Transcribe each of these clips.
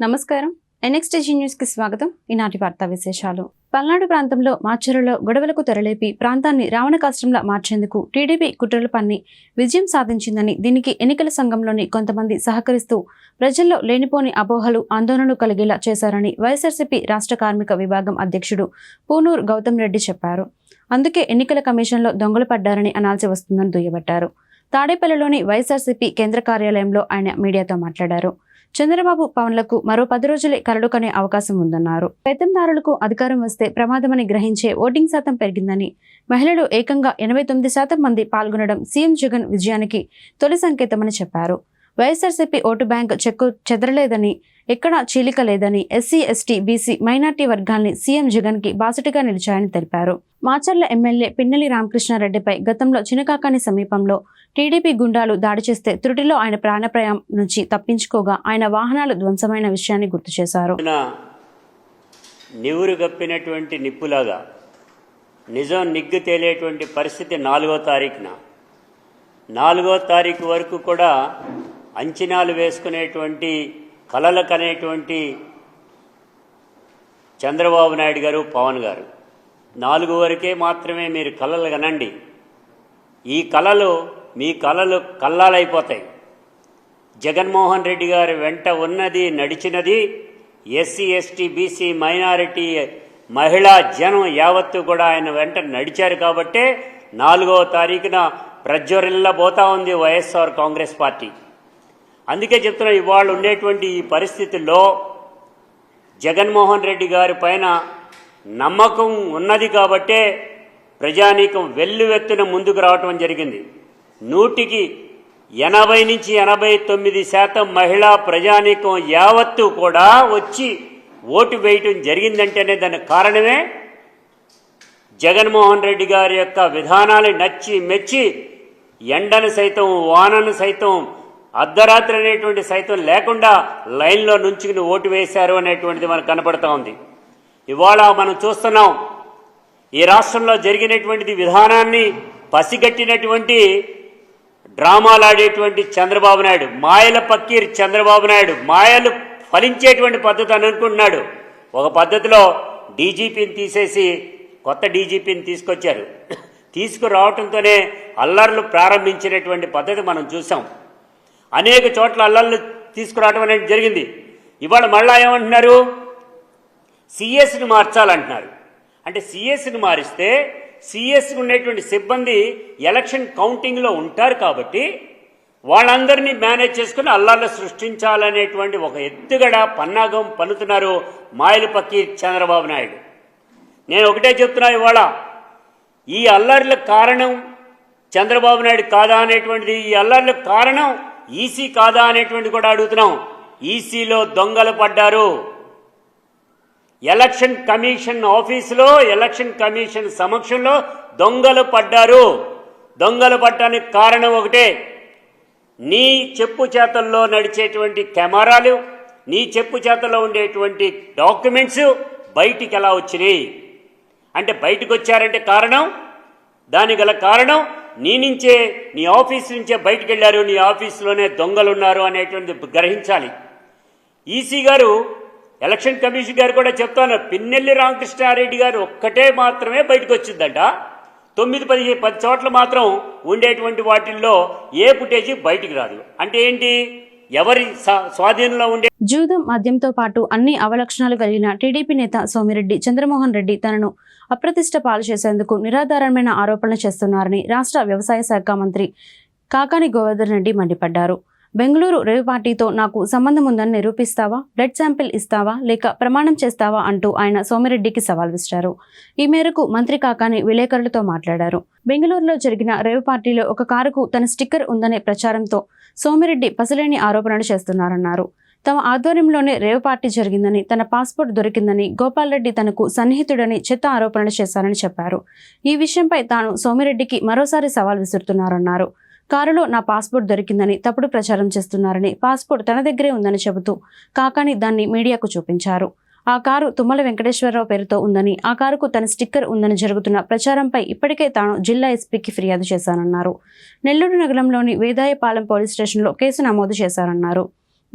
నమస్కారం. ఎన్ఎక్స్టీజీ న్యూస్ కి స్వాగతం. ఈనాటి వార్తా విశేషాలు. పల్నాడు ప్రాంతంలో మాచర్లలో గొడవలకు తెరలేపి ప్రాంతాన్ని రావణ కాష్టంలా మార్చేందుకు టీడీపీ కుట్రలు పన్ని విజయం సాధించిందని, దీనికి ఎన్నికల సంఘంలోని కొంతమంది సహకరిస్తూ ప్రజల్లో లేనిపోని అపోహలు, ఆందోళనలు కలిగేలా చేశారని వైఎస్ఆర్సీపీ రాష్ట్ర కార్మిక విభాగం అధ్యక్షుడు పూనూరు గౌతమ్ రెడ్డి చెప్పారు. అందుకే ఎన్నికల కమిషన్లో దొంగలు పడ్డారని అనాల్సి వస్తుందని దుయ్యబట్టారు. తాడేపల్లిలోని వైఎస్ఆర్సీపీ కేంద్ర కార్యాలయంలో ఆయన మీడియాతో మాట్లాడారు. చంద్రబాబు పవన్లకు మరో 10 రోజులే కరడు కనే అవకాశం ఉందన్నారు. పెత్తందారులకు అధికారం వస్తే ప్రమాదమని గ్రహించే ఓటింగ్ శాతం పెరిగిందని, మహిళలు ఏకంగా 89% మంది పాల్గొనడం సీఎం జగన్ విజయానికి తొలి సంకేతమని చెప్పారు. వైఎస్ఆర్సీపీ ఓటు బ్యాంక్ చెక్కు చెదరలేదని, ఎక్కడా చీలిక లేదని, ఎస్సీ, ఎస్టీ, బీసీ, మైనార్టీ వర్గాల్ని సీఎం జగన్ కి బాసటగా నిలిచాయని తెలిపారు. మాచర్ల ఎమ్మెల్యే పిన్నెల్లి రామకృష్ణారెడ్డిపై గతంలో చినకాకాని సమీపంలో టీడీపీ గుండాలు దాడి చేస్తే త్రుటిలో ఆయన ప్రాణప్రాయం నుంచి తప్పించుకోగా ఆయన వాహనాలు ధ్వంసమైన విషయాన్ని గుర్తు చేశారు. నివురు గప్పినటువంటి నిప్పులాగా నిజం నిగ్గు తేలేటువంటి పరిస్థితి 4వ తారీఖున 4వ తారీఖు వరకు కూడా అంచనాలు వేసుకునేటువంటి కలలు కనేటువంటి చంద్రబాబు నాయుడు గారు, పవన్ గారు 4 వరకే మాత్రమే మీరు కలలు కనండి. ఈ కలలు మీ కలలు కల్లాలైపోతాయి. జగన్మోహన్ రెడ్డి గారి వెంట ఉన్నది, నడిచినది ఎస్సీ, ఎస్టీ, బీసీ, మైనారిటీ, మహిళా జనం యావత్తు కూడా ఆయన వెంట నడిచారు. కాబట్టే 4వ తారీఖున ప్రజ్వరిల్లబోతా ఉంది వైఎస్ఆర్ కాంగ్రెస్ పార్టీ. అందుకే చెప్తున్నా, ఇవాళ ఉండేటువంటి ఈ పరిస్థితుల్లో జగన్మోహన్ రెడ్డి గారి పైన నమ్మకం ఉన్నది కాబట్టే ప్రజానీకం వెల్లువెత్తున ముందుకు రావటం జరిగింది. 100కి 80 నుంచి 89% మహిళా ప్రజానీకం యావత్తు కూడా వచ్చి ఓటు వేయటం జరిగిందంటేనే దానికి కారణమే జగన్మోహన్ రెడ్డి గారి యొక్క విధానాలు నచ్చి మెచ్చి ఎండను సైతం, వానను సైతం, అర్ధరాత్రి అనేటువంటి సైతం లేకుండా లైన్లో నుంచుకుని ఓటు వేశారు అనేటువంటిది మనకు కనపడుతూ ఉంది. ఇవాళ మనం చూస్తున్నాం, ఈ రాష్ట్రంలో జరిగినటువంటిది విధానాన్ని పసిగట్టినటువంటి డ్రామాలాడేటువంటి చంద్రబాబు నాయుడు, మాయల పక్కీర్ చంద్రబాబు నాయుడు, మాయలు ఫలించేటువంటి పద్ధతి అని అనుకుంటున్నాడు. ఒక పద్ధతిలో డీజీపీని తీసేసి కొత్త డీజీపీని తీసుకొచ్చారు. తీసుకురావడంతోనే అల్లర్లు ప్రారంభించినటువంటి పద్ధతి మనం చూసాం. అనేక చోట్ల అల్లర్లు తీసుకురావడం అనేది జరిగింది. ఇవాళ మళ్ళా ఏమంటున్నారు, సిఎస్ని మార్చాలంటున్నారు. అంటే సిఎస్ని మారిస్తే సిఎస్ ఉండేటువంటి సిబ్బంది ఎలక్షన్ కౌంటింగ్లో ఉంటారు కాబట్టి వాళ్ళందరినీ మేనేజ్ చేసుకుని అల్లర్లు సృష్టించాలనేటువంటి ఒక ఎత్తుగడ పన్నాగం పన్నుతున్నారు మాయలపక్కి చంద్రబాబు నాయుడు. నేను ఒకటే చెప్తున్నా, ఇవాళ ఈ అల్లర్లకు కారణం చంద్రబాబు నాయుడు కాదా అనేటువంటిది, ఈ అల్లర్లకు కారణం ఈసీ కాదా అనేటువంటి కూడా అడుగుతున్నాం. ఈసీలో దొంగలు పడ్డారు. ఎలక్షన్ కమిషన్ ఆఫీసులో, ఎలక్షన్ కమిషన్ సమక్షంలో దొంగలు పడ్డారు. దొంగలు పడ్డానికి కారణం ఒకటే, నీ చెప్పు చేతల్లో నడిచేటువంటి కెమెరాలు, నీ చెప్పు చేతల్లో ఉండేటువంటి డాక్యుమెంట్స్ బయటికి ఎలా వచ్చినాయి అంటే, బయటకు వచ్చారంటే కారణం, దానికి గల కారణం నీ నుంచే, నీ ఆఫీస్ నుంచే బయటకు వెళ్ళారు, నీ ఆఫీసులోనే దొంగలు ఉన్నారు అనేటువంటిది గ్రహించాలి. ఈసీ గారు, ఎలక్షన్ కమిషన్ గారు కూడా చెప్తాను, పిన్నెల్లి రామకృష్ణారెడ్డి గారు ఒక్కటే మాత్రమే బయటకు వచ్చిందంట. 9-10 చోట్ల మాత్రం ఉండేటువంటి వాటిల్లో ఏ ఫుటేజీ బయటికి రాదు. అంటే ఏంటి, ఎవరి స్వాధీనంలో ఉండే జూదం, మద్యంతో పాటు అన్ని అవలక్షణాలు కలిగిన టీడీపీ నేత సోమిరెడ్డి చంద్రమోహన్ రెడ్డి తనను అప్రతిష్ట పాలు చేసేందుకు నిరాధారమైన ఆరోపణలు చేస్తున్నారని రాష్ట్ర వ్యవసాయ శాఖ మంత్రి కాకాని గోవర్ధన్ రెడ్డి మండిపడ్డారు. బెంగళూరు రేవ్ పార్టీతో నాకు సంబంధం ఉందని నిరూపిస్తావా, బ్లడ్ శాంపిల్ ఇస్తావా, లేక ప్రమాణం చేస్తావా అంటూ ఆయన సోమిరెడ్డికి సవాల్ విసిరారు. ఈ మేరకు మంత్రి కాకాని విలేకరులతో మాట్లాడారు. బెంగళూరులో జరిగిన రేవ్ పార్టీలో ఒక కారుకు తన స్టిక్కర్ ఉందనే ప్రచారంతో సోమిరెడ్డి పసలేని ఆరోపణలు చేస్తున్నారన్నారు. తమ ఆధ్వర్యంలోనే రేవ్ పార్టీ జరిగిందని, తన పాస్పోర్ట్ దొరికిందని, గోపాల్ రెడ్డి తనకు సన్నిహితుడని చెత్త ఆరోపణలు చేశారని చెప్పారు. ఈ విషయంపై తాను సోమిరెడ్డికి మరోసారి సవాల్ విసురుతున్నారన్నారు. కారులో నా పాస్పోర్ట్ దొరికిందని తప్పుడు ప్రచారం చేస్తున్నారని, పాస్పోర్ట్ తన దగ్గరే ఉందని చెబుతూ కాకాని దాన్ని మీడియాకు చూపించారు. ఆ కారు తుమ్మల వెంకటేశ్వరరావు పేరుతో ఉందని, ఆ కారుకు తన స్టిక్కర్ ఉందని జరుగుతున్న ప్రచారంపై ఇప్పటికే తాను జిల్లా ఎస్పీకి ఫిర్యాదు చేశానన్నారు. నెల్లూరు నగరంలోని వేదాయపాలెం పోలీస్ స్టేషన్లో కేసు నమోదు చేశారన్నారు.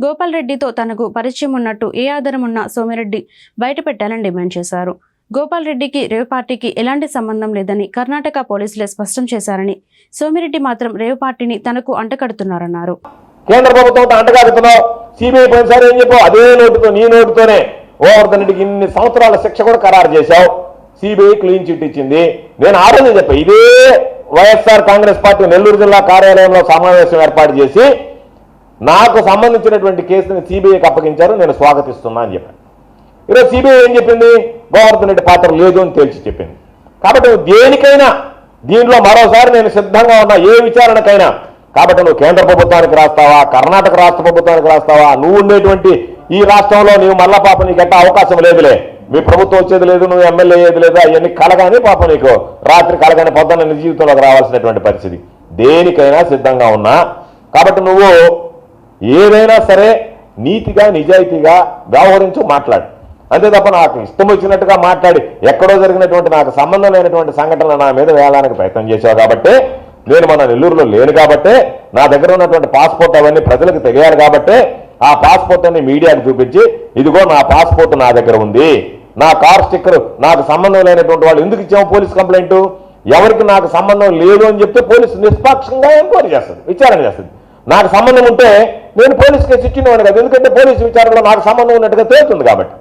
గోపాల్ రెడ్డితో తనకు పరిచయం ఉన్నట్టు ఏ ఆధారం ఉన్నా సోమిరెడ్డి బయటపెట్టాలని డిమాండ్ చేశారు. గోపాల్ రెడ్డికి రేవ్ పార్టీకి ఎలాంటి సంబంధం లేదని కర్ణాటక పోలీసులే స్పష్టం చేశారని, సోమిరెడ్డి మాత్రం రేవ్ పార్టీని తనకు అంటకడుతున్నారన్నారు. కేంద్ర ప్రభుత్వంతో అంటగడుతున్నావు. సిబిఐ పోయినసారి ఏం చెప్పావు? అదే నోటుతో, నీ నోటుతోనే గోవర్ధన్ రెడ్డికి ఇన్ని సంవత్సరాల శిక్ష కూడా ఖరారు చేశావు. సిబిఐ క్లీన్ చిట్ ఇచ్చింది. నేను ఆ రోజే చెప్పా, ఇదే వైఎస్ఆర్ కాంగ్రెస్ పార్టీ నెల్లూరు జిల్లా కార్యాలయంలో సమావేశం ఏర్పాటు చేసి నాకు సంబంధించినటువంటి కేసుని సిబిఐకి అప్పగించారు, నేను స్వాగతిస్తున్నా అని చెప్పాను. ఈరోజు సిబిఐ ఏం చెప్పింది? గోవర్ధన్ రెడ్డి పాత్ర లేదు అని తేల్చి చెప్పింది. కాబట్టి నువ్వు దేనికైనా దీంట్లో మరోసారి నేను సిద్ధంగా ఉన్నా, ఏ విచారణకైనా. కాబట్టి నువ్వు కేంద్ర ప్రభుత్వానికి రాస్తావా, కర్ణాటక రాష్ట్ర ప్రభుత్వానికి రాస్తావా, నువ్వు ఉండేటువంటి ఈ రాష్ట్రంలో నీవు మళ్ళా పాప నీకెట్టా అవకాశం లేదులే. మీ ప్రభుత్వం వచ్చేది లేదు, నువ్వు ఎమ్మెల్యే అయ్యేది లేదు, అవన్నీ కలగానే పాప నీకు రాత్రి కలగానే పొద్దున్న నీ జీవితంలోకి రావాల్సినటువంటి పరిస్థితి. దేనికైనా సిద్ధంగా ఉన్నా. కాబట్టి నువ్వు ఏదైనా సరే నీతిగా నిజాయితీగా వ్యవహరించు, మాట్లాడు. అంతే తప్ప నాకు ఇష్టం వచ్చినట్టుగా మాట్లాడి ఎక్కడో జరిగినటువంటి నాకు సంబంధం లేనటువంటి సంఘటనలు నా మీద వేయడానికి ప్రయత్నం చేశావు. కాబట్టి నేను మన నెల్లూరులో లేను కాబట్టి, నా దగ్గర ఉన్నటువంటి పాస్పోర్ట్ అవన్నీ ప్రజలకు తెలియాలి కాబట్టి ఆ పాస్పోర్ట్ అన్ని మీడియాకు చూపించి, ఇదిగో నా పాస్పోర్ట్ నా దగ్గర ఉంది, నా కార్ స్టిక్కర్ నాకు సంబంధం లేనటువంటి వాళ్ళు ఎందుకు ఇచ్చాము పోలీస్ కంప్లైంట్, ఎవరికి నాకు సంబంధం లేదు అని చెప్తే పోలీసు నిష్పాక్షంగా ఎంక్వైరీ చేస్తుంది, విచారణ చేస్తుంది. నాకు సంబంధం ఉంటే నేను పోలీస్ కేసు ఇచ్చినవాడు కదా, ఎందుకంటే పోలీసు విచారణలో నాకు సంబంధం ఉన్నట్టుగా తేలుతుంది కాబట్టి.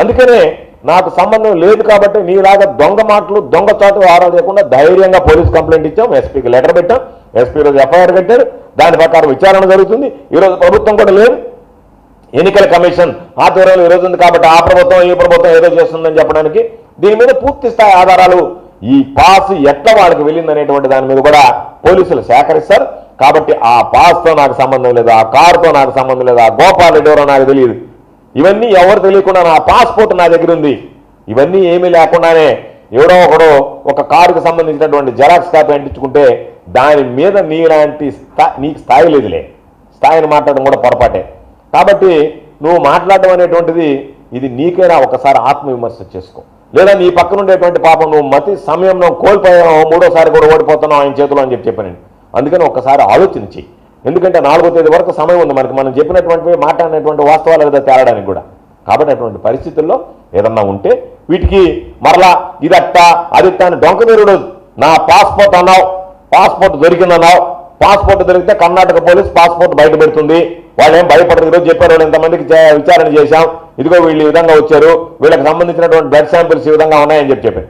అందుకనే నాకు సంబంధం లేదు కాబట్టి నీలాగా దొంగ మాటలు, దొంగ చాటు ఆరాలు చేయకుండా ధైర్యంగా పోలీస్ కంప్లైంట్ ఇచ్చాం, ఎస్పీకి లెటర్ పెట్టాం, ఎస్పీ రోజు ఎఫ్ఐఆర్ కట్టారు, దాని ప్రకారం విచారణ జరుగుతుంది. ఈరోజు ప్రభుత్వం కూడా లేదు, ఎన్నికల కమిషన్ ఆధ్వర్యంలో ఈరోజు ఉంది కాబట్టి ఆ ప్రభుత్వం ఈ ప్రభుత్వం ఏదో చేస్తుందని చెప్పడానికి దీని మీద పూర్తి స్థాయి ఆధారాలు, ఈ పాస్ ఎట్లా వాళ్ళకి వెళ్ళిందనేటువంటి దాని మీద కూడా పోలీసులు సేకరిస్తారు. కాబట్టి ఆ పాస్తో నాకు సంబంధం లేదు, ఆ కారుతో నాకు సంబంధం లేదు, ఆ గోపాల్ రెడ్డి ఎవరో నాకు తెలియదు, ఇవన్నీ ఎవరు తెలియకుండా నా పాస్పోర్ట్ నా దగ్గర ఉంది. ఇవన్నీ ఏమీ లేకుండానే ఎవడో ఒకడో ఒక కారుకు సంబంధించినటువంటి జెరాక్స్ కాపీ అంటించుకుంటే దాని మీద నీలాంటి నీకు స్థాయి లేదులే. స్థాయిని మాట్లాడడం కూడా పొరపాటే. కాబట్టి నువ్వు మాట్లాడడం అనేటువంటిది ఇది నీకైనా ఒకసారి ఆత్మవిమర్శ చేసుకో. లేదా నీ పక్కన ఉండేటువంటి పాపం నువ్వు మతి సమయంలో కోల్పోయావు, మూడోసారి కూడా ఓడిపోతున్నావు ఆయన చేతిలో అని చెప్పాను. అందుకని ఒక్కసారి ఆలోచించి, ఎందుకంటే 4వ తేదీ వరకు సమయం ఉంది మనకి, మనం చెప్పినటువంటి మాట్లాడినటువంటి వాస్తవాలు కదా తేలడానికి కూడా. కాబట్టి అటువంటి పరిస్థితుల్లో ఏదన్నా ఉంటే వీటికి మరలా ఇదట్టా అదిట్టా అని డొంక నీరుడు. నా పాస్పోర్ట్ అన్నావు, పాస్పోర్ట్ దొరికిందన్నావు, పాస్పోర్ట్ దొరికితే కర్ణాటక పోలీస్ పాస్పోర్ట్ బయట పెడుతుంది, వాళ్ళు ఏం భయపడరు. ఈరోజు చెప్పారు, వాళ్ళు ఇంతమందికి విచారణ చేశాం, ఇదిగో వీళ్ళు ఈ విధంగా వచ్చారు, వీళ్ళకి సంబంధించినటువంటి బ్లడ్ శాంపిల్స్ ఈ విధంగా ఉన్నాయని చెప్పారు.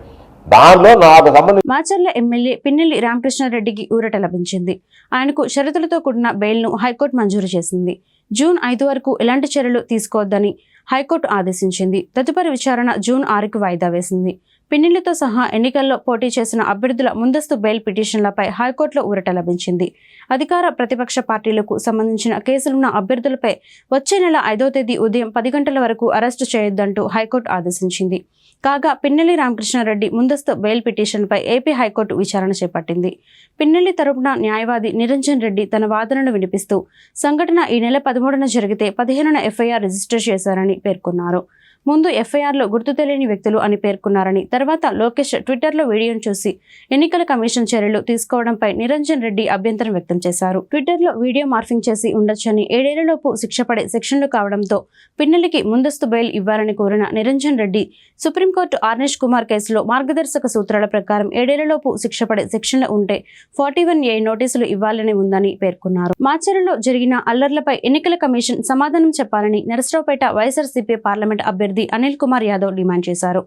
దానిలో నాకు సంబంధించి మాచర్ల ఎమ్మెల్యే పిన్నెల్లి రామకృష్ణారెడ్డికి ఊరట లభించింది. ఆయనకు షరతులతో కూడిన బెయిల్ను హైకోర్టు మంజూరు చేసింది. జూన్ 5 వరకు ఎలాంటి చర్యలు తీసుకోవద్దని హైకోర్టు ఆదేశించింది. తదుపరి విచారణ జూన్ 6కు వాయిదా వేసింది. పిన్నెల్లితో సహా ఎన్నికల్లో పోటీ చేసిన అభ్యర్థుల ముందస్తు బెయిల్ పిటిషన్లపై హైకోర్టులో ఊరట లభించింది. అధికార ప్రతిపక్ష పార్టీలకు సంబంధించిన కేసులున్న అభ్యర్థులపై వచ్చే నెల 5వ తేదీ ఉదయం 10 గంటల వరకు అరెస్టు చేయొద్దంటూ హైకోర్టు ఆదేశించింది. కాగా పిన్నెల్లి రామకృష్ణారెడ్డి ముందస్తు బెయిల్ పిటిషన్పై ఏపీ హైకోర్టు విచారణ చేపట్టింది. పిన్నెల్లి తరపున న్యాయవాది నిరంజన్ రెడ్డి తన వాదనను వినిపిస్తూ సంఘటన ఈ నెల 13న జరిగితే 15న ఎఫ్ఐఆర్ రిజిస్టర్ చేశారని పేర్కొన్నారు. ముందు ఎఫ్ఐఆర్లో గుర్తు తెలియని వ్యక్తులు అని పేర్కొన్నారని, తర్వాత లోకేష్ ట్విట్టర్లో వీడియోను చూసి ఎన్నికల కమిషన్ చర్యలు తీసుకోవడంపై నిరంజన్ రెడ్డి అభ్యంతరం వ్యక్తం చేశారు. ట్విట్టర్లో వీడియో మార్ఫింగ్ చేసి ఉండొచ్చని, 7 ఏళ్లలోపు శిక్ష పడే సెక్షన్లు కావడంతో పిన్నెల్లికి ముందస్తు బెయిల్ ఇవ్వాలని కోరిన నిరంజన్ రెడ్డి సుప్రీంకోర్టు ఆర్నేష్ కుమార్ కేసులో మార్గదర్శక సూత్రాల ప్రకారం 7 ఏళ్లలోపు శిక్ష పడే సెక్షన్లు ఉంటే 41A నోటీసులు ఇవ్వాలని ఉందని పేర్కొన్నారు. మాచర్లలో జరిగిన అల్లర్లపై ఎన్నికల కమిషన్ సమాధానం చెప్పాలని నరసరావుపేట వైఎస్ఆర్సీపీ పార్లమెంట్ అభ్యర్థి అనిల్ కుమార్ యాదవ్ డిమాండ్ చేశారు.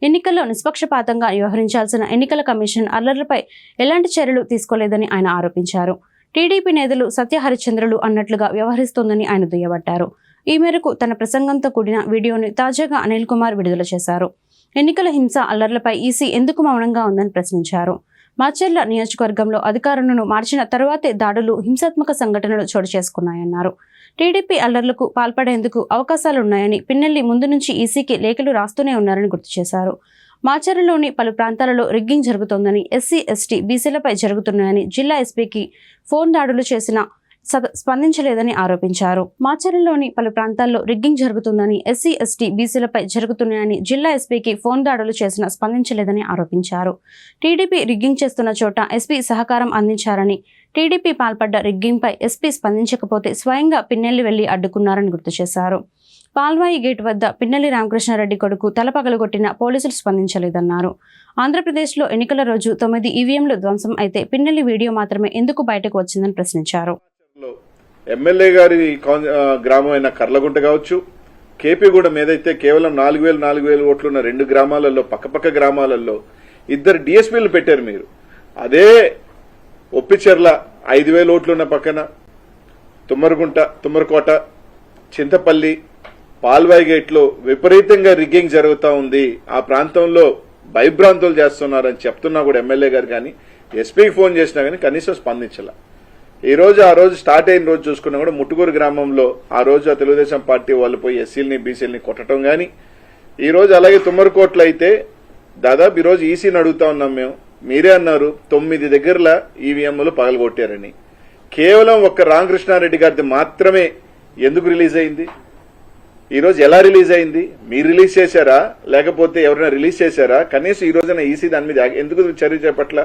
ఎన్నికల్లో నిష్పక్షపాతంగా వ్యవహరించాల్సిన ఎన్నికల కమిషన్ అల్లర్లపై ఎలాంటి చర్యలు తీసుకోలేదని ఆయన ఆరోపించారు. టీడీపీ నేతలు సత్యహరిచంద్రులు అన్నట్లుగా వ్యవహరిస్తోందని ఆయన దుయ్యబట్టారు. ఈ మేరకు తన ప్రసంగంతో కూడిన వీడియోని తాజాగా అనిల్ కుమార్ విడుదల చేశారు. ఎన్నికల హింస అల్లర్లపై ఈసీ ఎందుకు మౌనంగా ఉందని ప్రశ్నించారు. మాచర్ల నియోజకవర్గంలో అధికారులను మార్చిన తరువాతే దాడులు, హింసాత్మక సంఘటనలు చోటు చేసుకున్నాయన్నారు. టీడీపీ అల్లర్లకు పాల్పడేందుకు అవకాశాలున్నాయని పిన్నెల్లి ముందు నుంచి ఈసీకి లేఖలు రాస్తూనే ఉన్నారని గుర్తు చేశారు. మాచర్లలోని పలు ప్రాంతాలలో రిగ్గింగ్ జరుగుతోందని, ఎస్సీ ఎస్టీ బీసీలపై జరుగుతున్నాయని, జిల్లా ఎస్పీకి ఫోన్ దాడులు చేసిన స్పందించలేదని ఆరోపించారు. మాచర్లలోని పలు ప్రాంతాల్లో రిగ్గింగ్ జరుగుతుందని, ఎస్సీ ఎస్టీ బీసీలపై జరుగుతున్నాయని, జిల్లా ఎస్పీకి ఫోన్ దాడులు చేసినా స్పందించలేదని ఆరోపించారు. టీడీపీ రిగ్గింగ్ చేస్తున్న చోట ఎస్పీ సహకారం అందించారని, టీడీపీ పాల్పడ్డ రిగ్గింగ్పై ఎస్పీ స్పందించకపోతే స్వయంగా పిన్నెల్లి వెళ్లి అడ్డుకున్నారని గుర్తు చేశారు. పాల్వాయి గేట్ వద్ద పిన్నెల్లి రామకృష్ణారెడ్డి కొడుకు తల పగలగొట్టిన పోలీసులు స్పందించలేదన్నారు. ఆంధ్రప్రదేశ్లో ఎన్నికల రోజు 9 ఈవీఎంలు ధ్వంసం అయితే పిన్నెల్లి వీడియో మాత్రమే ఎందుకు బయటకు వచ్చిందని ప్రశ్నించారు. ఎమ్మెల్యే గారి గ్రామం అయిన కర్లగుంట కావచ్చు, కేపీగూడెం ఏదైతే కేవలం 4,000 ఓట్లున్న 2 గ్రామాలలో పక్కపక్క గ్రామాలలో 2 డిఎస్పీలు పెట్టారు మీరు. అదే ఒప్పిచెర్ల 5,000 ఓట్లున్న పక్కన తుమ్మరకోట, చింతపల్లి, పాల్వాయి గేట్లో విపరీతంగా రిగ్గింగ్ జరుగుతూ ఉంది. ఆ ప్రాంతంలో భయభ్రాంతులు చేస్తున్నారని చెప్తున్నా కూడా ఎమ్మెల్యే గారు కానీ ఎస్పీకి ఫోన్ చేసినా కానీ కనీసం స్పందించాల. ఆ రోజు స్టార్ట్ అయిన రోజు చూసుకున్నా కూడా ముట్టుకూరు గ్రామంలో ఆ రోజు తెలుగుదేశం పార్టీ వాళ్ళు పోయి ఎస్సీలని బీసీలని కొట్టడం కానీ, ఈ రోజు అలాగే తుమ్మరకోట్లు అయితే దాదాపు ఈ రోజు ఈసీని అడుగుతా ఉన్నాం మేము. మీరే అన్నారు 9 దగ్గరలా ఈవీఎంలు పగలగొట్టారని. కేవలం ఒక్క రామకృష్ణారెడ్డి గారిది మాత్రమే ఎందుకు రిలీజ్ అయింది? ఈ రోజు ఎలా రిలీజ్ అయింది? మీరు రిలీజ్ చేశారా లేకపోతే ఎవరైనా రిలీజ్ చేశారా? కనీసం ఈ రోజున ఈసీ దాని మీద ఎందుకు చర్య చేపట్ల?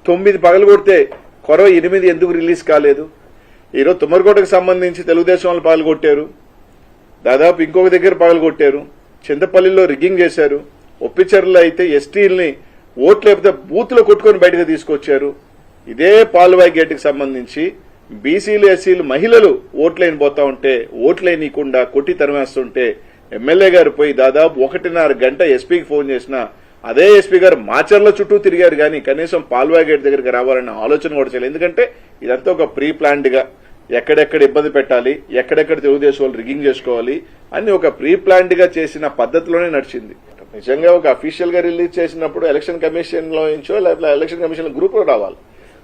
9 పగలగొడితే కొరవ 8 ఎందుకు రిలీజ్ కాలేదు? ఈరోజు తుమ్మరకోటకు సంబంధించి తెలుగుదేశం వాళ్ళు పగలగొట్టారు, దాదాపు ఇంకొక దగ్గర పగలగొట్టారు, చింతపల్లిలో రిగ్గింగ్ చేశారు, ఒప్పిచెర్లలో అయితే ఎస్టీలని ఓట్లు లేకపోతే బూత్లో కొట్టుకొని బయటకు తీసుకొచ్చారు. ఇదే పాల్వాయి గేటుకు సంబంధించి బీసీలు ఎస్సీలు మహిళలు ఓట్లైన పోతా ఉంటే ఓట్లైనీయకుండా కొట్టి తరిమేస్తుంటే ఎమ్మెల్యే గారు పోయి దాదాపు 1.5 గంట ఎస్పీకి ఫోన్ చేసినా అదే ఎస్పీ గారు మాచర్ల చుట్టూ తిరిగారు కానీ కనీసం పాల్వాయి గేట్ దగ్గరికి రావాలన్న ఆలోచన కూడా చేయలేదు. ఎందుకంటే ఇదంతా ఒక ప్రీ ప్లాన్డ్ గా ఎక్కడెక్కడ ఇబ్బంది పెట్టాలి, ఎక్కడెక్కడ తెలుగుదేశం వాళ్ళు రిగ్గింగ్ చేసుకోవాలి అని ఒక ప్రీ ప్లాన్డ్ గా చేసిన పద్ధతిలోనే నడిచింది. నిజంగా ఒక అఫీషియల్ గా రిలీజ్ చేసినప్పుడు ఎలక్షన్ కమిషన్ లో నుంచో లేకపోతే ఎలక్షన్ కమిషన్ గ్రూప్ లో రావాలి.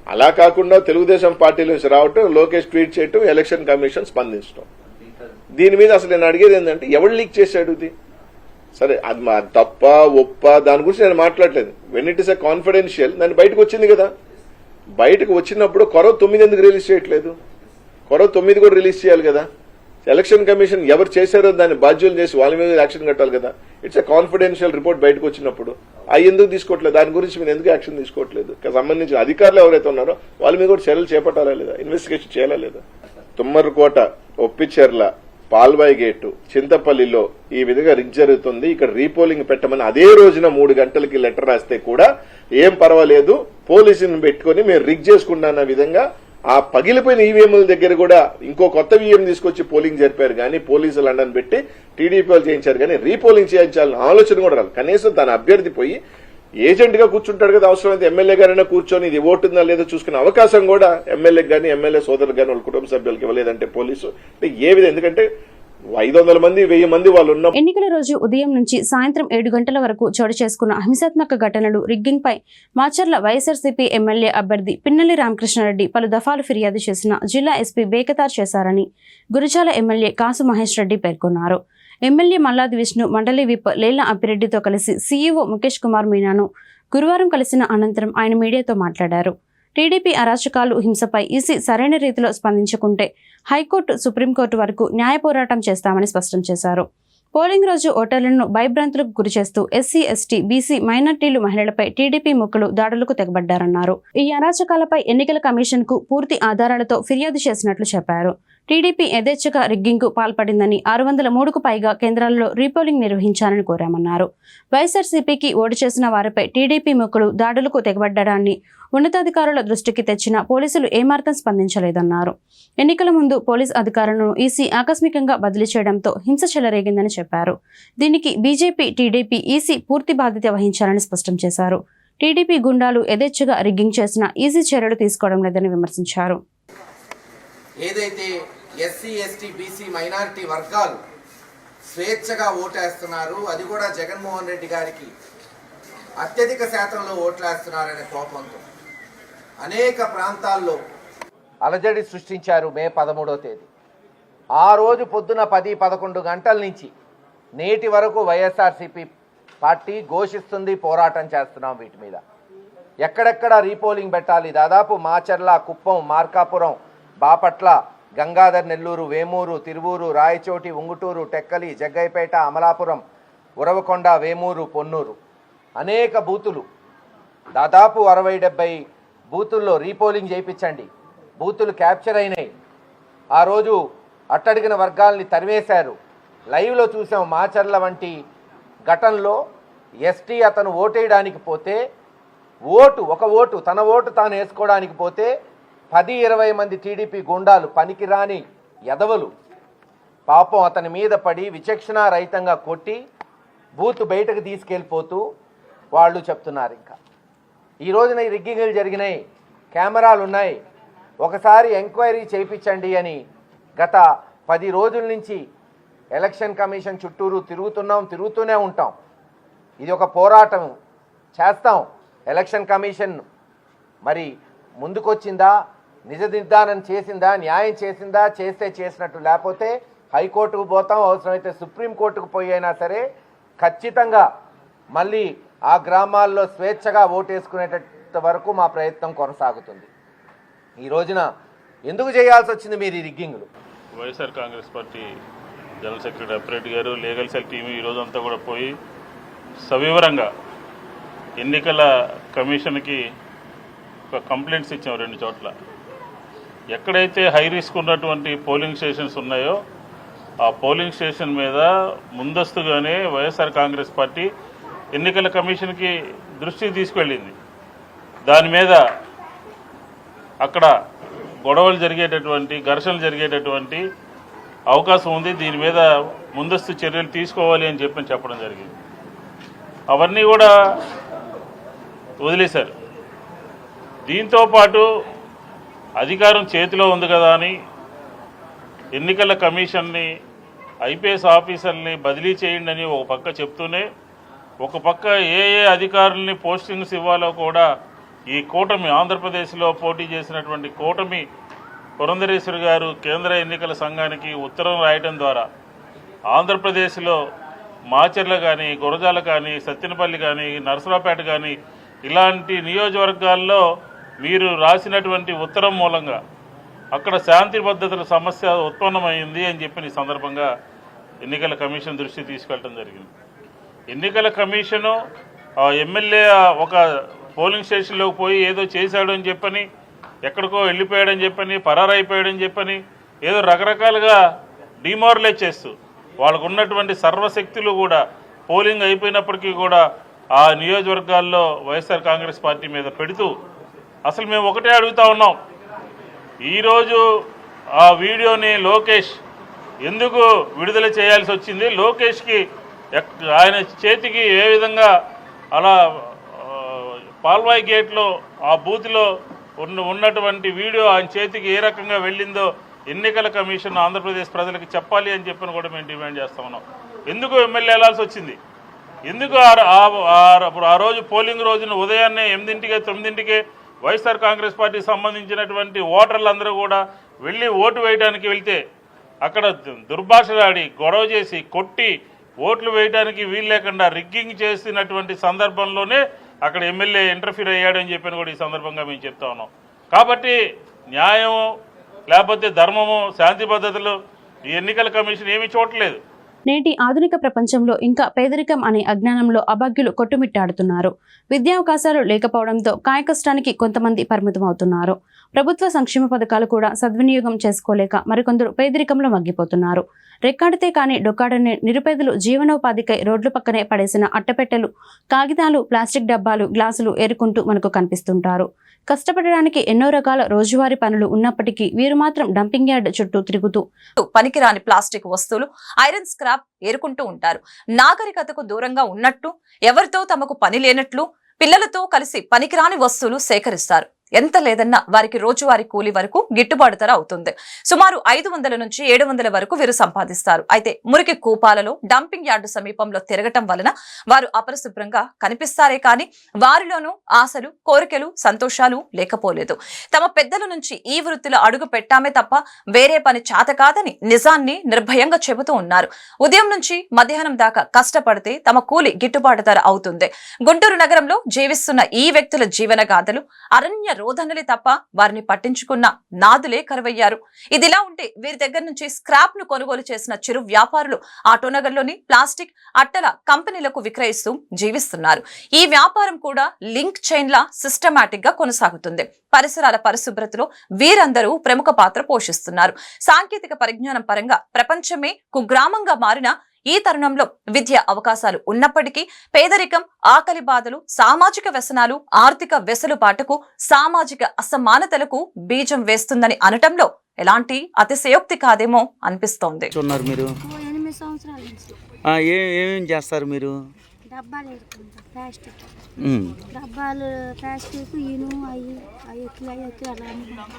అలా కాకుండా తెలుగుదేశం పార్టీ నుంచి రావటం, లోకేష్ ట్వీట్ చేయటం, ఎలక్షన్ కమిషన్ స్పందించడం. దీని మీద అసలు నేను అడిగేది ఏంటంటే ఎవరు లీక్ చేశాడు ఇది? సరే అది తప్ప ఒప్ప దాని గురించి నేను మాట్లాడలేదు. When it is a confidential దాన్ని బయటకు వచ్చింది కదా. బయటకు వచ్చినప్పుడు కొరవ 9 ఎందుకు రిలీజ్ చేయట్లేదు? కొరవ 9 కూడా రిలీజ్ చేయాలి కదా. ఎలక్షన్ కమిషన్ ఎవరు చేశారో దాన్ని బాధ్యులు చేసి వాళ్ళ మీద యాక్షన్ కట్టాలి కదా. ఇట్స్ ఎ కాన్ఫిడెన్షియల్ రిపోర్ట్ బయటకు వచ్చినప్పుడు అవి ఎందుకు తీసుకోవట్లేదు? దాని గురించి మీరు ఎందుకు యాక్షన్ తీసుకోవట్లేదు? సంబంధించిన అధికారులు ఎవరైతే ఉన్నారో వాళ్ళ మీద కూడా చర్యలు చేపట్టాలా లేదా, ఇన్వెస్టిగేషన్ చేయాలా లేదా? తుమ్మరకోట, ఒప్పిచెర్ల, పాల్వాయి గేటు, చింతపల్లిలో ఈ విధంగా రిగ్ జరుగుతుంది, ఇక్కడ రీపోలింగ్ పెట్టమని అదే రోజున 3 గంటలకి లెటర్ రాస్తే కూడా ఏం పర్వాలేదు, పోలీసుని పెట్టుకుని మేము రిగ్ చేసుకున్న విధంగా ఆ పగిలిపోయిన ఈవీఎంల దగ్గర కూడా ఇంకో కొత్త ఈవీఎం తీసుకొచ్చి పోలింగ్ జరిపారు కానీ పోలీసులు లండన్ పెట్టి టీడీపీ వాళ్ళు చేయించారు కానీ రీపోలింగ్ చేయించాలన్న ఆలోచన కూడా రాదు. కనీసం తన అభ్యర్థి పోయి ఏజెంట్ గా కూర్చుంటాడు కదా, అవసరమైతే ఎమ్మెల్యే గారైనా కూర్చొని ఇది ఓటుందా లేదో చూసుకునే అవకాశం కూడా ఎమ్మెల్యేకి కానీ ఎమ్మెల్యే సోదరులు కానీ వాళ్ళ కుటుంబ సభ్యులకి ఇవ్వలేదంటే పోలీసు ఏ విధంగా? ఎందుకంటే 500 మంది 1000 మంది వాళ్ళు ఉన్న ఎన్నికల రోజు ఉదయం నుంచి సాయంత్రం 7 గంటల వరకు చోటు చేసుకున్న హింసాత్మక ఘటనలు, రిగ్గింగ్ పై మాచర్ల వైఎస్ఆర్సీపీ ఎమ్మెల్యే అభ్యర్థి పిన్నెల్లి రామకృష్ణారెడ్డి పలు దఫాలు ఫిర్యాదు చేసిన జిల్లా ఎస్పీ బేఖతారు చేశారని గురజాల ఎమ్మెల్యే కాసు మహేష్ రెడ్డి పేర్కొన్నారు. ఎమ్మెల్యే మల్లాది విష్ణు మండలి విప్ లేళ్ల అప్పిరెడ్డితో కలిసి సీఈఓ ముఖేష్ కుమార్ మీనాను గురువారం కలిసిన అనంతరం ఆయన మీడియాతో మాట్లాడారు. టీడీపీ అరాచకాలు, హింసపై ఈసీ సరైన రీతిలో స్పందించకుంటే హైకోర్టు, సుప్రీంకోర్టు వరకు న్యాయ పోరాటం చేస్తామని స్పష్టం చేశారు. పోలింగ్ రోజు ఓటర్లను భయభ్రాంతులకు గురిచేస్తూ ఎస్సీ, ఎస్టీ, బీసీ, మైనార్టీలు, మహిళలపై టీడీపీ ముఖ్యులు దాడులకు తెగబడ్డారన్నారు. ఈ అరాచకాలపై ఎన్నికల కమిషన్ కు పూర్తి ఆధారాలతో ఫిర్యాదు చేసినట్లు చెప్పారు. టీడీపీ యథేచ్ఛగా రిగ్గింగ్ కు పాల్పడిందని 603కు పైగా కేంద్రాల్లో రీపోలింగ్ నిర్వహించాలని కోరామన్నారు. వైఎస్ఆర్సీపీకి ఓటు చేసిన వారిపై టీడీపీ ముఖ్యులు దాడులకు తెగబడ్డాన్ని ఉన్నతాధికారుల దృష్టికి తెచ్చిన పోలీసులు ఏమాత్రం స్పందించలేదన్నారు. ఎన్నికల ముందు పోలీస్ అధికారులను ఈసీ ఆకస్మికంగా బదిలీ చేయడంతో హింస చెలరేగిందని చెప్పారు. దీనికి బీజేపీ, టీడీపీ, ఈసీ పూర్తి బాధ్యత వహించాలని స్పష్టం చేశారు. టీడీపీ గుండాలు యథేచ్ఛగా రిగ్గింగ్ చేసినా ఈసీ చర్యలు తీసుకోవడం లేదని విమర్శించారు. ఏదైతే ఎస్సీ, ఎస్టీ, బీసీ, మైనారిటీ వర్గాలు స్వేచ్ఛగా ఓటేస్తున్నారు, అది కూడా జగన్మోహన్ రెడ్డి గారికి అత్యధిక శాతంలో ఓట్లేస్తున్నారనే కోపంతో అనేక ప్రాంతాల్లో అలజడి సృష్టించారు. మే 13వ తేదీ ఆ రోజు పొద్దున 10-11 గంటల నుంచి నేటి వరకు వైఎస్ఆర్సీపీ పార్టీ ఘోషిస్తుంది, పోరాటం చేస్తున్నాం వీటి మీద. ఎక్కడెక్కడ రీపోలింగ్ పెట్టాలి, దాదాపు మాచర్ల, కుప్పం, మార్కాపురం, బాపట్ల, గంగాధర్ నెల్లూరు, వేమూరు, తిరువూరు, రాయచోటి, ఉంగుటూరు, టెక్కలి, జగ్గైపేట, అమలాపురం, ఉరవకొండ, వేమూరు, పొన్నూరు అనేక బూతులు, దాదాపు 60-70 బూతుల్లో రీపోలింగ్ చేయించండి. బూతులు క్యాప్చర్ అయినాయి. ఆ రోజు అట్టడిగిన వర్గాల్ని తరివేశారు. లైవ్లో చూసాం. మాచర్ల వంటి ఘటనలో ఎస్టీ అతను ఓటేయడానికి పోతే ఒక ఓటు తన ఓటు తాను వేసుకోవడానికి పోతే 10-20 మంది టీడీపీ గుండాలు, పనికిరాని ఎదవలు పాపం అతని మీద పడి విచక్షణారహితంగా కొట్టి బూత్ బయటకు తీసుకెళ్ళిపోతూ వాళ్ళు చెప్తున్నారు. ఇంకా ఈ రోజున ఈ రిగ్గింగ్లు జరిగినాయి, కెమెరాలు ఉన్నాయి, ఒకసారి ఎంక్వైరీ చేయించండి అని గత 10 రోజుల నుంచి ఎలక్షన్ కమిషన్ చుట్టూరు తిరుగుతూనే ఉంటాం. ఇది ఒక పోరాటం చేస్తాం. ఎలక్షన్ కమిషన్ మరి ముందుకొచ్చిందా, నిజ నిర్ధారణ చేసిందా, న్యాయం చేసిందా, చేస్తే చేసినట్టు, లేకపోతే హైకోర్టుకు పోతాం, అవసరమైతే సుప్రీంకోర్టుకు పోయి అయినా సరే ఖచ్చితంగా మళ్ళీ ఆ గ్రామాల్లో స్వేచ్ఛగా ఓటేసుకునేటంత వరకు మా ప్రయత్నం కొనసాగుతుంది. ఈ రోజున ఎందుకు చేయాల్సి వచ్చింది మీరు ఈ రిగ్గింగ్లు? YSR Congress party general secretary Appireddy గారు, లీగల్ సెల్ టీం ఈరోజంతా కూడా పోయి సవివరంగా ఎన్నికల కమిషన్కి ఒక కంప్లైంట్స్ ఇచ్చాం 2 చోట్ల. ఎక్కడైతే హై రిస్క్ ఉన్నటువంటి పోలింగ్ స్టేషన్స్ ఉన్నాయో ఆ పోలింగ్ స్టేషన్ మీద ముందస్తుగానే వైఎస్ఆర్ కాంగ్రెస్ పార్టీ ఎన్నికల కమిషన్కి దృష్టికి తీసుకెళ్ళింది. దాని మీద అక్కడ గొడవలు జరిగేటటువంటి, ఘర్షణలు జరిగేటటువంటి అవకాశం ఉంది, దీని మీద ముందస్తు చర్యలు తీసుకోవాలి అని చెప్పడం జరిగింది. అవన్నీ కూడా వదిలేశారు. దీంతోపాటు అధికారం చేతిలో ఉంది కదా అని ఎన్నికల కమిషన్ని, ఐపీఎస్ ఆఫీసర్ని బదిలీ చేయండి అని ఒక పక్క చెప్తూనే, ఒక పక్క ఏ అధికారుల్ని పోస్టింగ్స్ ఇవ్వాలో కూడా ఈ కూటమి, ఆంధ్రప్రదేశ్లో పోటీ చేసినటువంటి కూటమి పురంధరేశ్వరి గారు కేంద్ర ఎన్నికల సంఘానికి ఉత్తరం రాయడం ద్వారా ఆంధ్రప్రదేశ్లో మాచర్ల కానీ, గురజాల కానీ, సత్తెనపల్లి కానీ, నరసరావుపేట కానీ ఇలాంటి నియోజకవర్గాల్లో మీరు రాసినటువంటి ఉత్తరం మూలంగా అక్కడ శాంతి భద్రతల సమస్య ఉత్పన్నమైంది అని చెప్పి ఈ సందర్భంగా ఎన్నికల కమిషన్ దృష్టికి తీసుకెళ్ళడం జరిగింది. ఎన్నికల కమిషను ఎమ్మెల్యే ఒక పోలింగ్ స్టేషన్లోకి పోయి ఏదో చేశాడు అని చెప్పని, ఎక్కడికో వెళ్ళిపోయాడని చెప్పని, పరారైపోయాడని చెప్పని ఏదో రకరకాలుగా డిమారలైజ్ చేస్తూ వాళ్ళకు ఉన్నటువంటి సర్వశక్తులు కూడా పోలింగ్ అయిపోయినప్పటికీ కూడా ఆ నియోజకవర్గాల్లో వైఎస్ఆర్ కాంగ్రెస్ పార్టీ మీద పెడుతూ, అసలు మేము ఒకటే అడుగుతా ఉన్నాం, ఈరోజు ఆ వీడియోని లోకేష్ ఎందుకు విడుదల చేయాల్సి వచ్చింది? లోకేష్కి ఆయన చేతికి ఏ విధంగా అలా పాల్వాయి గేట్లో ఆ బూత్లో ఉన్నటువంటి వీడియో ఆయన చేతికి ఏ రకంగా వెళ్ళిందో ఎన్నికల కమిషన్ ఆంధ్రప్రదేశ్ ప్రజలకు చెప్పాలి అని చెప్పని కూడా మేము డిమాండ్ చేస్తా ఉన్నాం. ఎందుకు ఎమ్మెల్యే వెళ్లాల్సి వచ్చింది? ఎందుకు ఆ రోజు పోలింగ్ రోజున ఉదయాన్నే 8కి 9కి వైఎస్ఆర్ కాంగ్రెస్ పార్టీకి సంబంధించినటువంటి ఓటర్లందరూ కూడా వెళ్ళి ఓటు వేయడానికి వెళ్తే అక్కడ దుర్భాషలాడి, గొడవ చేసి, కొట్టి ఓట్లు వేయడానికి వీలు లేకుండా రిగ్గింగ్ చేసినటువంటి సందర్భంలోనే అక్కడ ఎమ్మెల్యే ఇంటర్ఫీర్ అయ్యాడని చెప్పని కూడా ఈ సందర్భంగా మేము చెప్తా ఉన్నాం. కాబట్టి న్యాయము లేకపోతే ధర్మము, శాంతి భద్రతలు ఈ ఎన్నికల కమిషన్ ఏమీ చూడలేదు. నేటి ఆధునిక ప్రపంచంలో ఇంకా పేదరికం అనే అజ్ఞానంలో అభాగ్యులు కొట్టుమిట్టాడుతున్నారు. విద్యావకాశాలు లేకపోవడంతో కాయకష్టానికి కొంతమంది పరిమితమవుతున్నారు. ప్రభుత్వ సంక్షేమ పథకాలు కూడా సద్వినియోగం చేసుకోలేక మరికొందరు పేదరికంలో మగ్గిపోతున్నారు. రెక్కాడితే కానీ డొక్కాడని నిరుపేదలు జీవనోపాధికై రోడ్ల పక్కనే పడేసిన అట్టపెట్టెలు, కాగితాలు, ప్లాస్టిక్ డబ్బాలు, గ్లాసులు ఏరుకుంటూ మనకు కనిపిస్తుంటారు. కష్టపడడానికి ఎన్నో రకాల రోజువారీ పనులు ఉన్నప్పటికీ వీరు మాత్రం డంపింగ్ యార్డ్ చుట్టూ తిరుగుతూ పనికిరాని ప్లాస్టిక్ వస్తువులు, ఐరన్ స్క్రాప్ ఏరుకుంటూ ఉంటారు. నాగరికతకు దూరంగా ఉన్నట్టు, ఎవరితో తమకు పని లేనట్లు పిల్లలతో కలిసి పనికిరాని వస్తువులు సేకరిస్తారు. ఎంత లేదన్నా వారికి రోజువారీ కూలీ వరకు గిట్టుబాటు ధర అవుతుంది. సుమారు 500 నుంచి 700 వరకు వీరు సంపాదిస్తారు. అయితే మురికి కూపాలలో, డంపింగ్ యార్డు సమీపంలో తిరగటం వలన వారు అపరిశుభ్రంగా కనిపిస్తారే కానీ వారిలోనూ ఆశలు, కోరికలు, సంతోషాలు లేకపోలేదు. తమ పెద్దల నుంచి ఈ వృత్తిలో అడుగు పెట్టామే తప్ప వేరే పని చేత కాదని నిజాన్ని నిర్భయంగా చెబుతూ ఉన్నారు. ఉదయం నుంచి మధ్యాహ్నం దాకా కష్టపడితే తమ కూలి గిట్టుబాటు ధర అవుతుంది. గుంటూరు నగరంలో జీవిస్తున్న ఈ వ్యక్తుల జీవన గాథలు అరణ్య రోదనలే తప్ప వారిని పట్టించుకున్న నాదులే కరువయ్యారు. ఇదిలా ఉంటే వీరి దగ్గర నుంచి స్క్రాప్ ను కొనుగోలు చేసిన చిరు వ్యాపారులు ఆటోనగర్లోని ప్లాస్టిక్ అట్టల కంపెనీలకు విక్రయిస్తూ జీవిస్తున్నారు. ఈ వ్యాపారం కూడా లింక్ చైన్ లా సిస్టమాటిక్ గా కొనసాగుతుంది. పరిసరాల పరిశుభ్రతలో వీరందరూ ప్రముఖ పాత్ర పోషిస్తున్నారు. సాంకేతిక పరిజ్ఞానం పరంగా ప్రపంచమే కుగ్రామంగా మారిన ఈ తరుణంలో విద్య అవకాశాలు ఉన్నప్పటికీ పేదరికం, ఆకలి బాధలు, సామాజిక వ్యసనాలు, ఆర్థిక వెసులుబాటుకు, సామాజిక అసమానతలకు బీజం వేస్తుందని అనటంలో ఎలాంటి అతిశయోక్తి కాదేమో అనిపిస్తోంది. మీరు 8 సంవత్సరాల నుంచి ఏమేం చేస్తారు మీరు? డబ్బాలు వేసుకుంటాం, ప్లాస్టిక్ డబ్బాలు, ప్లాస్టిక్ ఇనుము అవి అలా అమ్ముకుంటాం.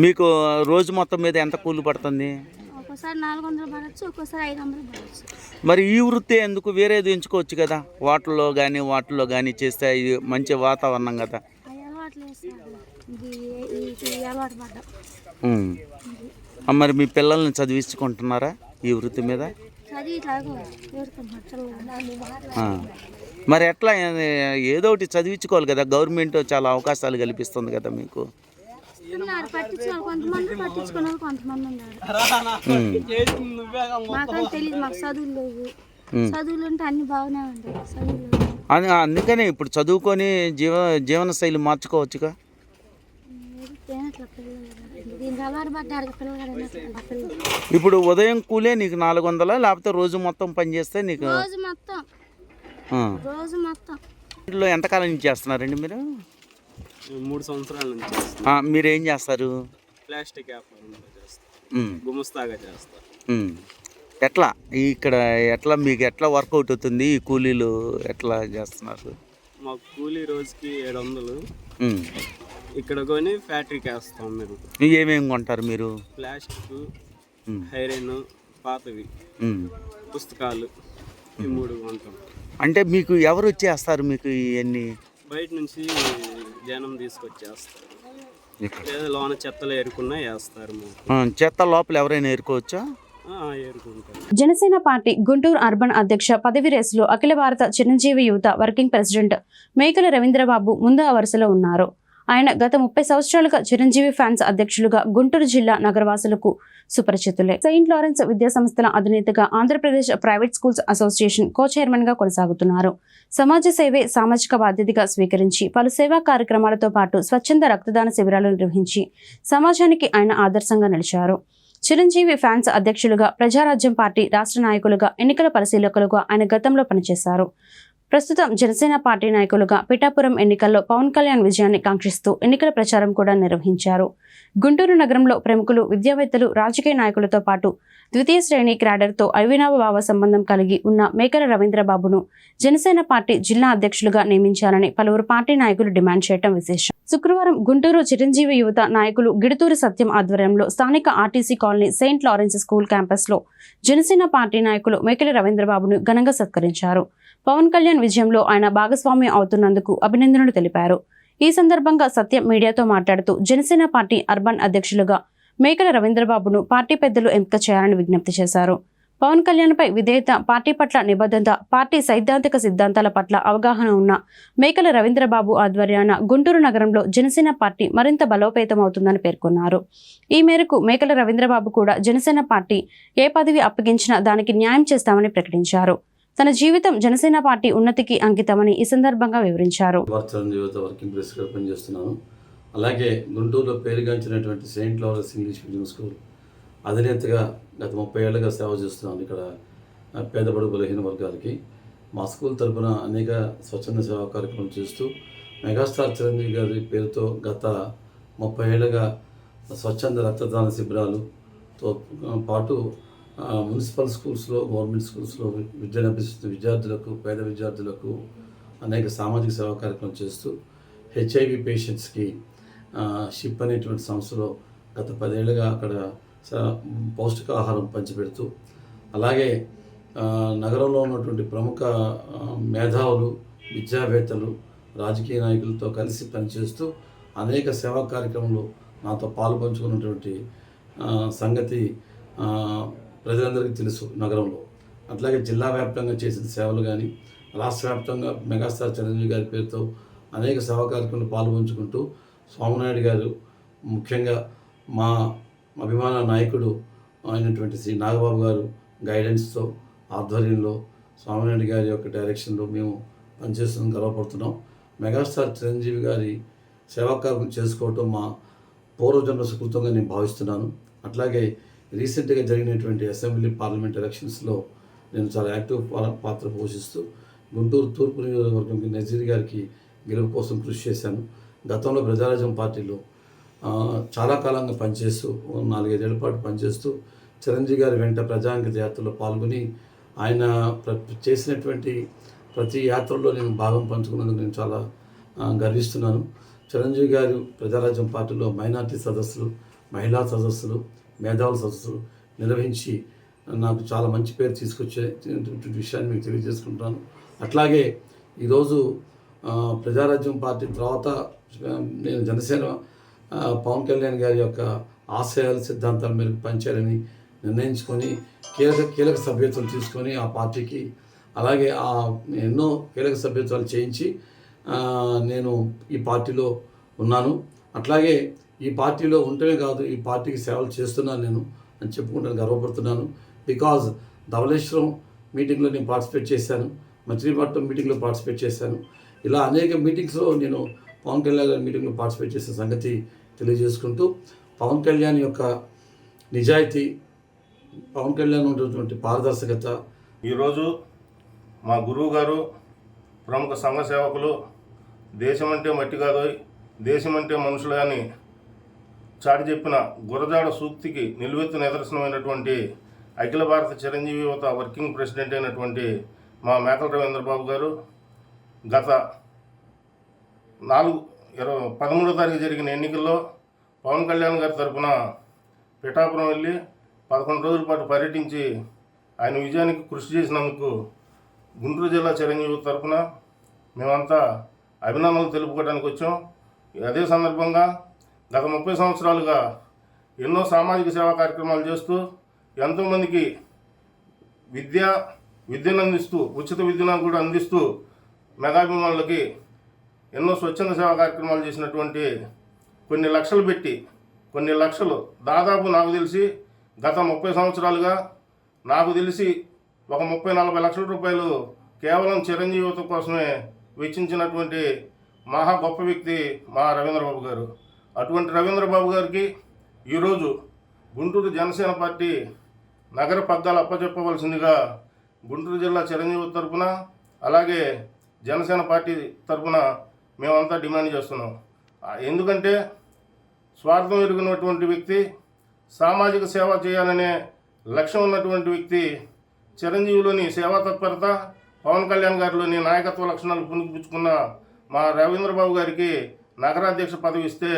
మీకు రోజు మొత్తం మీద ఎంత కూలి పడుతుంది? ఒక్కోసారి 400 పడవచ్చు, ఒక్కోసారి 500 పడవచ్చు. మరి ఈ వృత్తి ఎందుకు వేరేది ఎంచుకోవచ్చు కదా? వాటిల్లో కానీ చేస్తే ఇది మంచి వాతావరణం కదా. అవి అలవాట్లు వేస్తారు, ఇది అలవాటు పడ్డాం. మరి మీ పిల్లల్ని చదివించుకుంటున్నారా ఈ వృత్తి మీద? చదివి ఇట్లాగో వేడుకుంటున్నారు. మరి ఎట్లా ఏదో ఒకటి చదివించుకోవాలి కదా, గవర్నమెంట్ చాలా అవకాశాలు కల్పిస్తుంది కదా మీకు. పట్టించుకోవాలి, కొంతమంది పట్టించుకున్నారు, కొంతమంది ఉన్నారు. మాకని తెలియదు, మాకు చదువులు లేవు. చదువులు ఉంటే అన్ని బాగానే ఉంటాయి, చదువులు. అందుకనే ఇప్పుడు చదువుకొని జీవన శైలి మార్చుకోవచ్చుగా. ఇప్పుడు ఉదయం కూలే నీకు 400, లేకపోతే రోజు మొత్తం పని చేస్తే నీకు రోజు మొత్తం. ఇంట్లో ఎంతకాలం నుంచి చేస్తున్నారండి మీరు? 3 సంవత్సరాల నుంచి. మీరు ఏం చేస్తారు? ప్లాస్టిక్ వ్యాపారం చేస్తాం, గుమస్తాగా చేస్తాం. ఎట్లా ఇక్కడ మీకు ఎట్లా వర్కౌట్ అవుతుంది? ఈ కూలీలు ఎట్లా చేస్తున్నారు? మాకు కూలీ రోజుకి 700. ఇక్కడ కొని ఫ్యాక్టరీకి వేస్తాం. మీరు ఏమేమి కొంటారు మీరు? ప్లాస్టిక్, ఐరన్, పాతవి, పుస్తకాలు, ఈ 3 కొంటాం. అంటే మీకు ఎవరు వచ్చేస్తారు మీకు ఇవన్నీ? బయట నుంచి జనం తీసుకొచ్చేస్తారు. లోన చెత్తలు ఏరుకున్నా వేస్తారు. చెత్త లోపల ఎవరైనా ఏరుకోవచ్చా? ఏరుకుంటారు. జనసేన పార్టీ గుంటూరు అర్బన్ అధ్యక్ష పదవి రేసులో అఖిల భారత చిరంజీవి యువత వర్కింగ్ ప్రెసిడెంట్ మేకల రవీంద్రబాబు ముందు వరుసలో ఉన్నారు. ఆయన గత 30 సంవత్సరాలుగా చిరంజీవి ఫ్యాన్స్ అధ్యక్షులుగా గుంటూరు జిల్లా నగరవాసులకు సుపరిచితులే. సెయింట్ లారెన్స్ విద్యా సంస్థల అధినేతగా Andhra Pradesh private schools association co chairman గా కొనసాగుతున్నారు. సమాజ సేవే సామాజిక బాధ్యతగా స్వీకరించి పలు సేవా కార్యక్రమాలతో పాటు స్వచ్ఛంద రక్తదాన శిబిరాలు నిర్వహించి సమాజానికి ఆయన ఆదర్శంగా నిలిచారు. చిరంజీవి ఫ్యాన్స్ అధ్యక్షులుగా, ప్రజారాజ్యం పార్టీ రాష్ట్ర నాయకులుగా, ఎన్నికల పరిశీలకులుగా ఆయన గతంలో పనిచేశారు. ప్రస్తుతం జనసేన పార్టీ నాయకులుగా పిఠాపురం ఎన్నికల్లో పవన్ కళ్యాణ్ విజయాన్ని కాంక్షిస్తూ ఎన్నికల ప్రచారం కూడా నిర్వహించారు. గుంటూరు నగరంలో ప్రముఖులు, విద్యావేత్తలు, రాజకీయ నాయకులతో పాటు ద్వితీయ శ్రేణి క్యాడర్తో అవినాభావ సంబంధం కలిగి ఉన్న మేకల రవీంద్రబాబును జనసేన పార్టీ జిల్లా అధ్యక్షులుగా నియమించాలని పలువురు పార్టీ నాయకులు డిమాండ్ చేయడం విశేషం. శుక్రవారం గుంటూరు చిరంజీవి యువత నాయకులు గిడుతూరి సత్యం ఆధ్వర్యంలో స్థానిక RTC colony Saint Lawrence school క్యాంపస్లో జనసేన పార్టీ నాయకులు మేకల రవీంద్రబాబును ఘనంగా సత్కరించారు. పవన్ కళ్యాణ్ విజయంలో ఆయన భాగస్వామ్యం అవుతున్నందుకు అభినందనలు తెలిపారు. ఈ సందర్భంగా సత్యం మీడియాతో మాట్లాడుతూ జనసేన పార్టీ అర్బన్ అధ్యక్షులుగా మేకల రవీంద్రబాబును పార్టీ పెద్దలు ఎంపిక చేయాలని విజ్ఞప్తి చేశారు. పవన్ కళ్యాణ్పై విధేయత, పార్టీ పట్ల నిబద్ధత, పార్టీ సైద్ధాంతిక సిద్ధాంతాల పట్ల అవగాహన ఉన్న మేకల రవీంద్రబాబు ఆధ్వర్యాన గుంటూరు నగరంలో జనసేన పార్టీ మరింత బలోపేతమవుతుందని పేర్కొన్నారు. ఈ మేరకు మేకల రవీంద్రబాబు కూడా జనసేన పార్టీ ఏ పదవి అప్పగించినా దానికి న్యాయం చేస్తామని ప్రకటించారు. తన జీవితం జనసేన పార్టీ ఉన్నతికి అంకితమని ఈ సందర్భంగా వివరించారు. వర్కింగ్ ప్రెసిడెంట్గా పనిచేస్తున్నాను. అలాగే గుంటూరులో పేరుగాంచినటువంటి saint Lawrence English medium school అధినేతగా గత 30 ఏళ్ళుగా సేవ చేస్తున్నాను ఇక్కడ పేదబడు బలహీన వర్గాలకి. మా స్కూల్ తరఫున అనేక స్వచ్ఛంద సేవా కార్యక్రమాలు చేస్తూ మెగాస్టార్ చిరంజీవి గారి పేరుతో గత 30 ఏళ్ళుగా స్వచ్ఛంద రక్తదాన శిబిరాలతో పాటు మున్సిపల్ స్కూల్స్లో, గవర్నమెంట్ స్కూల్స్లో విద్యను అభ్యసిస్తున్న విద్యార్థులకు, పేద విద్యార్థులకు అనేక సామాజిక సేవా కార్యక్రమం చేస్తూ HIV పేషెంట్స్కి షిప్ అనేటువంటి సంస్థలో గత 10 ఏళ్ళుగా అక్కడ పౌష్టికాహారం పంచిపెడుతూ, అలాగే నగరంలో ఉన్నటువంటి ప్రముఖ మేధావులు, విద్యావేత్తలు, రాజకీయ నాయకులతో కలిసి పనిచేస్తూ అనేక సేవా కార్యక్రమంలో నాతో పాల్పంచుకున్నటువంటి సంగతి ప్రజలందరికీ తెలుసు నగరంలో. అట్లాగే జిల్లా వ్యాప్తంగా చేసిన సేవలు కానీ, రాష్ట్ర వ్యాప్తంగా మెగాస్టార్ చిరంజీవి గారి పేరుతో అనేక సేవా కార్యక్రమాలు పాల్గొంచుకుంటూ స్వామినాయుడు గారు ముఖ్యంగా మా అభిమాన నాయకుడు అయినటువంటి శ్రీ నాగబాబు గారు గైడెన్స్తో ఆధ్వర్యంలో స్వామినాయుడు గారి యొక్క డైరెక్షన్లో మేము పనిచేస్తున్నాం, గర్వపడుతున్నాం. మెగాస్టార్ చిరంజీవి గారి సేవా కార్యక్రమం చేసుకోవటం మా పూర్వజన్మ సుకృతంగా నేను భావిస్తున్నాను. అట్లాగే రీసెంట్గా జరిగినటువంటి అసెంబ్లీ పార్లమెంట్ ఎలక్షన్స్లో నేను చాలా యాక్టివ్ పాత్ర పోషిస్తూ గుంటూరు తూర్పు నియోజకవర్గంకి నజీర్ గారికి గెలుపు కోసం కృషి చేశాను. గతంలో ప్రజారాజ్యం పార్టీలో చాలా కాలంగా పనిచేస్తూ 4-5 ఏళ్ల పాటు పనిచేస్తూ చిరంజీవి గారి వెంట ప్రజాంకిత యాత్రలో పాల్గొని ఆయన చేసినటువంటి ప్రతి యాత్రలో నేను భాగం పంచుకున్నందుకు నేను చాలా గర్విస్తున్నాను. చిరంజీవి గారు ప్రజారాజ్యం పార్టీలో మైనార్టీ సదస్సులు, మహిళా సదస్సులు, మేధావుల సదస్సులు నిర్వహించి నాకు చాలా మంచి పేరు తీసుకొచ్చేటువంటి విషయాన్ని మీకు తెలియజేసుకుంటాను. అట్లాగే ఈరోజు ప్రజారాజ్యం పార్టీ తర్వాత నేను జనసేన పవన్ కళ్యాణ్ గారి యొక్క ఆశయాలు సిద్ధాంతాల మేరకు పనిచేయాలని నిర్ణయించుకొని కీలక సభ్యత్వం తీసుకొని ఆ పార్టీకి అలాగే ఎన్నో కీలక సభ్యత్వాలు చేయించి నేను ఈ పార్టీలో ఉన్నాను. అట్లాగే ఈ పార్టీలో ఉండటమే కాదు, ఈ పార్టీకి సేవలు చేస్తున్నాను నేను అని చెప్పుకుంటాను, గర్వపడుతున్నాను. బికాజ్ ధవళేశ్వరం మీటింగ్లో నేను పార్టిసిపేట్ చేశాను, మచిలీపట్నం మీటింగ్లో పార్టిసిపేట్ చేశాను. ఇలా అనేక మీటింగ్స్లో నేను పవన్ కళ్యాణ్ గారి మీటింగ్లో పార్టిసిపేట్ చేసిన సంగతి తెలియజేసుకుంటూ పవన్ కళ్యాణ్ యొక్క నిజాయితీ, పవన్ కళ్యాణ్ ఉన్నటువంటి పారదర్శకత. ఈరోజు మా గురువు గారు, ప్రముఖ సంఘ సేవకులు, దేశమంటే మట్టి కాదు దేశమంటే మనుషులు అని చాటి చెప్పిన గురజాడ సూక్తికి నిలువెత్తు నిదర్శనమైనటువంటి అఖిల భారత చిరంజీవి యువత వర్కింగ్ ప్రెసిడెంట్ అయినటువంటి మా మేకల రవీంద్రబాబు గారు గత 13వ తారీఖు జరిగిన ఎన్నికల్లో పవన్ కళ్యాణ్ గారి తరఫున పిఠాపురం వెళ్ళి 11 రోజుల పాటు పర్యటించి ఆయన విజయానికి కృషి చేసినందుకు గుంటూరు జిల్లా చిరంజీవి తరఫున మేమంతా అభినందనలు తెలుపుకోవడానికి వచ్చాం. అదే సందర్భంగా గత 30 సంవత్సరాలుగా ఎన్నో సామాజిక సేవా కార్యక్రమాలు చేస్తూ ఎంతోమందికి విద్యను అందిస్తూ, ఉచిత విద్యను కూడా అందిస్తూ మెగాభిమానులకి ఎన్నో స్వచ్ఛంద సేవా కార్యక్రమాలు చేసినటువంటి కొన్ని లక్షలు దాదాపు నాకు తెలిసి గత 30 సంవత్సరాలుగా నాకు తెలిసి ఒక 30-40 లక్షల రూపాయలు కేవలం చిరంజీవి యువత కోసమే వెచ్చించినటువంటి మహా గొప్ప వ్యక్తి మా రవీంద్రబాబు గారు. అటువంటి రవీంద్రబాబు గారికి ఈరోజు గుంటూరు జనసేన పార్టీ నగర పగ్గాలు అప్పచెప్పవలసిందిగా గుంటూరు జిల్లా చిరంజీవి తరఫున అలాగే జనసేన పార్టీ తరఫున మేమంతా డిమాండ్ చేస్తున్నాం. ఎందుకంటే స్వార్థం ఎరిగినటువంటి వ్యక్తి, సామాజిక సేవ చేయాలనే లక్ష్యం ఉన్నటువంటి వ్యక్తి, చిరంజీవిలోని సేవా తత్పరత, పవన్ కళ్యాణ్ గారిలోని నాయకత్వ లక్షణాలు పుణికిపుచ్చుకున్న మా రవీంద్రబాబు గారికి నగరాధ్యక్ష పదవి ఇస్తే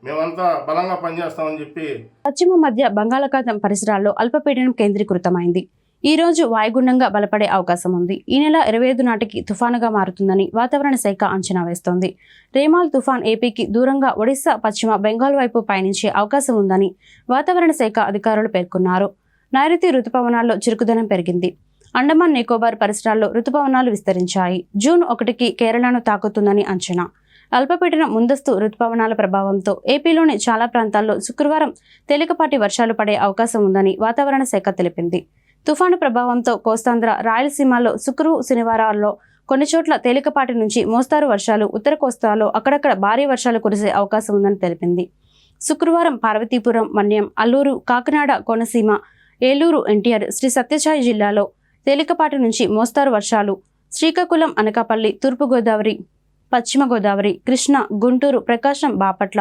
మేమంతా బలంగా పనిచేస్తామని చెప్పి. పశ్చిమ మధ్య బంగాళాఖాతం పరిసరాల్లో అల్పపీడనం కేంద్రీకృతమైంది. ఈ రోజు వాయుగుండంగా బలపడే అవకాశం ఉంది. ఈ నెల 25 నాటికి తుఫానుగా మారుతుందని వాతావరణ శాఖ అంచనా వేస్తోంది. రేమాల్ తుఫాన్ ఏపీకి దూరంగా ఒడిశా, పశ్చిమ బెంగాల్ వైపు పయనించే అవకాశం ఉందని వాతావరణ శాఖ అధికారులు పేర్కొన్నారు. నైరుతి రుతుపవనాల్లో చురుకుదనం పెరిగింది. అండమాన్ నికోబార్ పరిసరాల్లో రుతుపవనాలు విస్తరించాయి. జూన్ 1కి కేరళను తాకుతుందని అంచనా. అల్పపీడనం ముందస్తు రుతుపవనాల ప్రభావంతో ఏపీలోని చాలా ప్రాంతాల్లో శుక్రవారం తేలికపాటి వర్షాలు పడే అవకాశం ఉందని వాతావరణ శాఖ తెలిపింది. తుఫాను ప్రభావంతో కోస్తాంధ్ర, రాయలసీమలో శనివారాల్లో కొన్ని చోట్ల తేలికపాటి నుంచి మోస్తారు వర్షాలు, ఉత్తర కోస్తాలో అక్కడక్కడ భారీ వర్షాలు కురిసే అవకాశం ఉందని తెలిపింది. శుక్రవారం పార్వతీపురం, మన్యం, అల్లూరు, కాకినాడ, కోనసీమ, ఏలూరు, ఎన్టీఆర్, శ్రీ సత్యసాయి జిల్లాలో తేలికపాటి నుంచి మోస్తారు వర్షాలు, శ్రీకాకుళం, అనకాపల్లి, తూర్పుగోదావరి, పశ్చిమ గోదావరి, కృష్ణా, గుంటూరు, ప్రకాశం, బాపట్ల,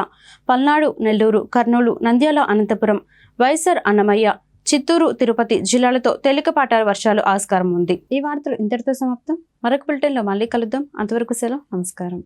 పల్నాడు, నెల్లూరు, కర్నూలు, నంద్యాల, అనంతపురం, వైఎస్ఆర్, అన్నమయ్య, చిత్తూరు, తిరుపతి జిల్లాలతో తేలికపాటి వర్షాలు ఆస్కారం ఉంది. ఈ వార్తలు ఇంతటితో సమాప్తం. మరొక బులెటిన్లో మళ్ళీ కలుద్దాం. అంతవరకు సెలవు. నమస్కారం.